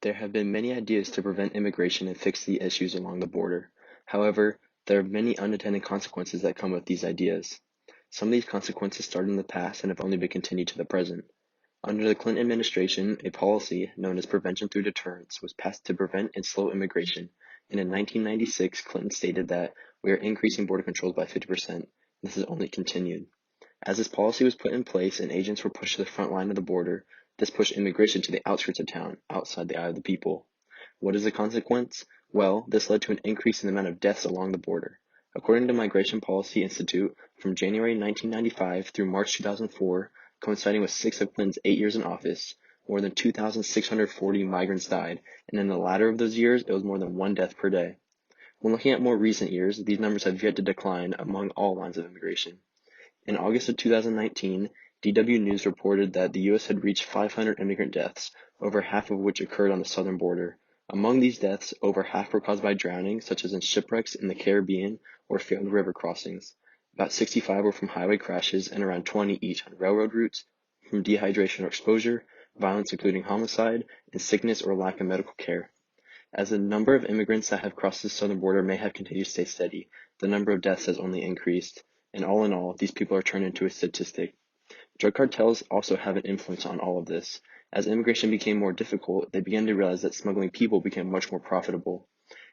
There have been many ideas to prevent immigration and fix the issues along the border. However, there are many unintended consequences that come with these ideas. Some of these consequences started in the past and have only been continued to the present. Under the Clinton administration, a policy known as prevention through deterrence was passed to prevent and slow immigration, and in 1996, Clinton stated that we are increasing border controls by 50%. This has only continued. As this policy was put in place and agents were pushed to the front line of the border, this pushed immigration to the outskirts of town, outside the eye of the people. What is the consequence? Well, this led to an increase in the amount of deaths along the border. According to Migration Policy Institute, from January 1995 through March 2004, coinciding with 6 of Clinton's 8 years in office, more than 2,640 migrants died, and in the latter of those years, it was more than 1 death per day. When looking at more recent years, these numbers have yet to decline among all lines of immigration. In August of 2019, DW News reported that the U.S. had reached 500 immigrant deaths, over half of which occurred on the southern border. Among these deaths, over half were caused by drowning, such as in shipwrecks in the Caribbean or failed river crossings. About 65 were from highway crashes and around 20 each on railroad routes, from dehydration or exposure, violence including homicide, and sickness or lack of medical care. As the number of immigrants that have crossed the southern border may have continued to stay steady, the number of deaths has only increased, and all in all, these people are turned into a statistic. Drug cartels also have an influence on all of this. As immigration became more difficult, they began to realize that smuggling people became much more profitable.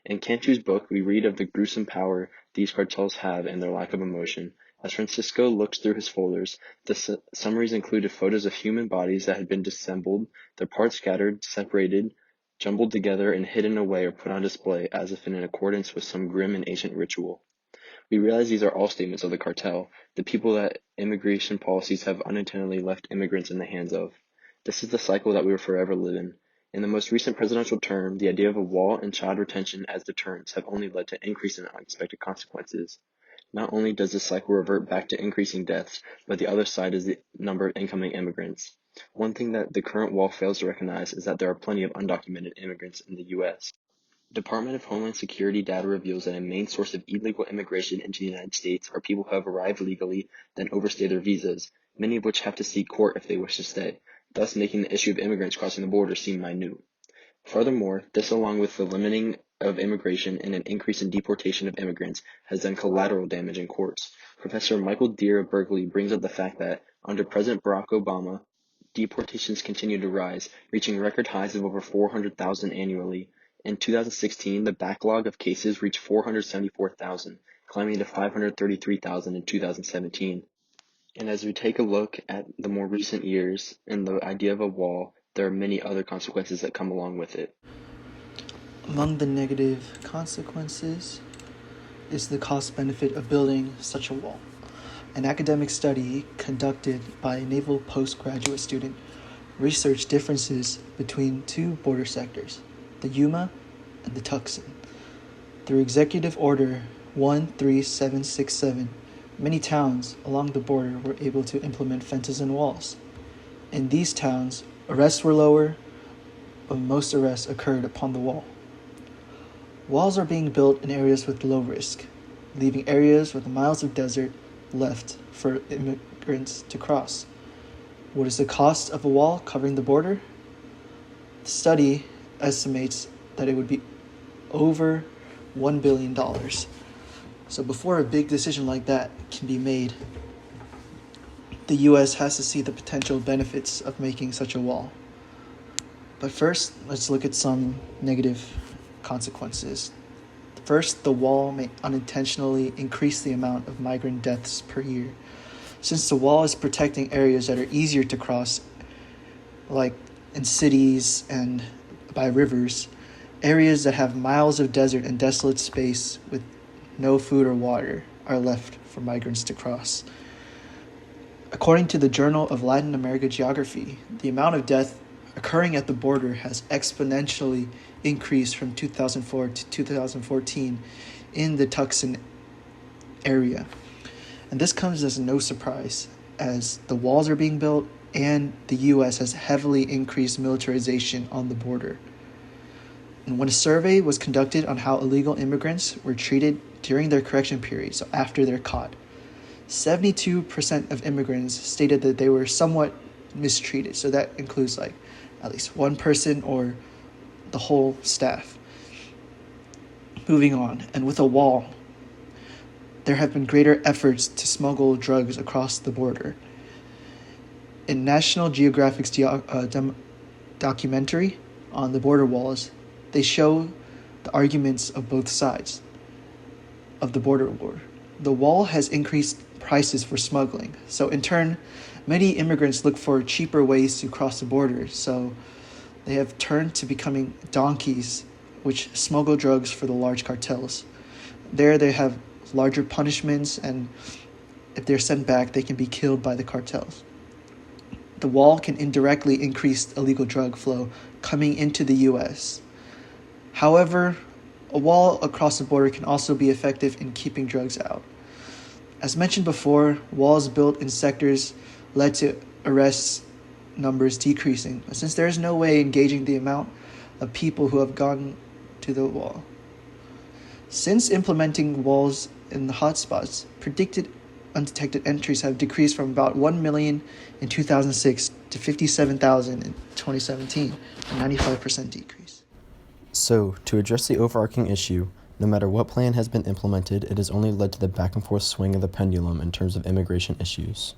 In Cantu's book, we read of the gruesome power these cartels have and their lack of emotion. As Francisco looks through his folders, the summaries included photos of human bodies that had been disassembled, their parts scattered, separated, jumbled together, and hidden away or put on display as if in accordance with some grim and ancient ritual. We realize these are all statements of the cartel, the people that immigration policies have unintentionally left immigrants in the hands of. This is the cycle that we will forever live in. In the most recent presidential term, the idea of a wall and child retention as deterrents have only led to increase in unexpected consequences. Not only does this cycle revert back to increasing deaths, but the other side is the number of incoming immigrants. One thing that the current wall fails to recognize is that there are plenty of undocumented immigrants in the U.S. Department of Homeland Security data reveals that a main source of illegal immigration into the United States are people who have arrived legally, then overstay their visas, many of which have to seek court if they wish to stay, thus making the issue of immigrants crossing the border seem minute. Furthermore, this along with the limiting of immigration and an increase in deportation of immigrants has done collateral damage in courts. Professor Michael Deere of Berkeley brings up the fact that under President Barack Obama, deportations continue to rise, reaching record highs of over 400,000 annually. In 2016, the backlog of cases reached 474,000, climbing to 533,000 in 2017. And as we take a look at the more recent years and the idea of a wall, there are many other consequences that come along with it. Among the negative consequences is the cost benefit of building such a wall. An academic study conducted by a naval postgraduate student researched differences between two border sectors, the Yuma and the Tucson. Through Executive Order 13767, many towns along the border were able to implement fences and walls. In these towns, arrests were lower, but most arrests occurred upon the wall. Walls are being built in areas with low risk, leaving areas with miles of desert left for immigrants to cross. What is the cost of a wall covering the border? The study estimates that it would be over $1 billion. So before a big decision like that can be made, the U.S. has to see the potential benefits of making such a wall. But first, let's look at some negative consequences. First, the wall may unintentionally increase the amount of migrant deaths per year. Since the wall is protecting areas that are easier to cross, like in cities and by rivers, areas that have miles of desert and desolate space with no food or water are left for migrants to cross. According to the Journal of Latin America Geography, the amount of death occurring at the border has exponentially increased from 2004 to 2014 in the Tucson area. And this comes as no surprise, as the walls are being built and the U.S. has heavily increased militarization on the border. And when a survey was conducted on how illegal immigrants were treated during their correction period, so after they're caught, 72% of immigrants stated that they were somewhat mistreated. So that includes like at least one person or the whole staff. Moving on, and with a wall, there have been greater efforts to smuggle drugs across the border. In National Geographic's documentary on the border walls, they show the arguments of both sides of the border war. The wall has increased prices for smuggling, so in turn, many immigrants look for cheaper ways to cross the border, so they have turned to becoming donkeys, which smuggle drugs for the large cartels. There they have larger punishments, and if they're sent back, they can be killed by the cartels. The wall can indirectly increase illegal drug flow coming into the U.S. However, a wall across the border can also be effective in keeping drugs out. As mentioned before, walls built in sectors led to arrest numbers decreasing, since there is no way engaging the amount of people who have gone to the wall. Since implementing walls in the hotspots, predicted undetected entries have decreased from about 1 million in 2006 to 57,000 in 2017, a 95% decrease. So, to address the overarching issue, no matter what plan has been implemented, it has only led to the back and forth swing of the pendulum in terms of immigration issues.